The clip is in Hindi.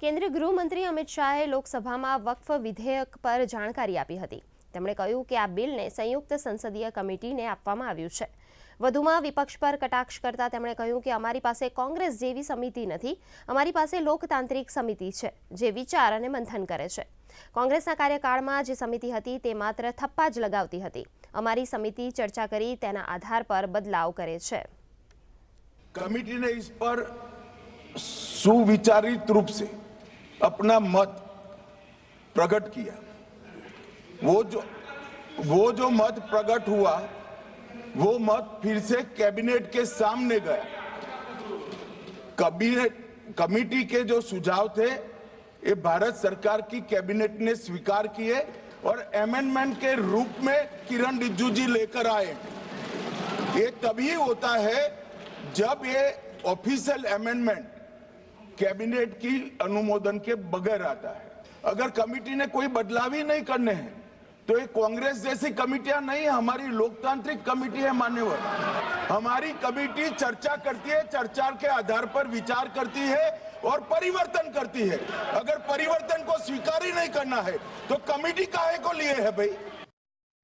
કેન્દ્રીય ગૃહમંત્રી અમિત શાહે લોકસભામાં વક્ફ વિધેયક પર જાણકારી આપી હતી। તેમણે કહ્યું કે આ બિલને સંયુક્ત સંસદીય કમિટીને આપવામાં આવ્યું છે। વધુમાં વિપક્ષ પર કટાક્ષ કરતા તેમણે કહ્યું કે અમારી પાસે કોંગ્રેસ જેવી સમિતિ નથી, અમારી પાસે લોકતાંત્રિક સમિતિ છે જે વિચાર અને મંથન કરે છે। કોંગ્રેસના કાર્યકાળમાં જે સમિતિ હતી તે માત્ર થપ્પા જ લગાવતી હતી। અમારી સમિતિ ચર્ચા કરી તેના આધાર પર બદલાવ કરે છે। कमेटी ने इस पर सुविचारित रूप से अपना मत प्रकट किया। वो जो मत प्रकट हुआ वो मत फिर से कैबिनेट के सामने गया। कमेटी के जो सुझाव थे ये भारत सरकार की कैबिनेट ने स्वीकार किए और अमेंडमेंट के रूप में किरण रिजिजू जी लेकर आए। ये तभी होता है जब ये ऑफिशियल अमेंडमेंट कैबिनेट की अनुमोदन के बगैर आता है। अगर कमेटी ने कोई बदलाव ही नहीं करने हैं तो ये कांग्रेस जैसी कमेटियां नहीं, हमारी लोकतांत्रिक कमेटी है मान्यवर। हमारी कमेटी चर्चा करती है, चर्चा के आधार पर विचार करती है और परिवर्तन करती है। अगर परिवर्तन को स्वीकार ही नहीं करना है तो कमेटी काहे को लिए है भाई।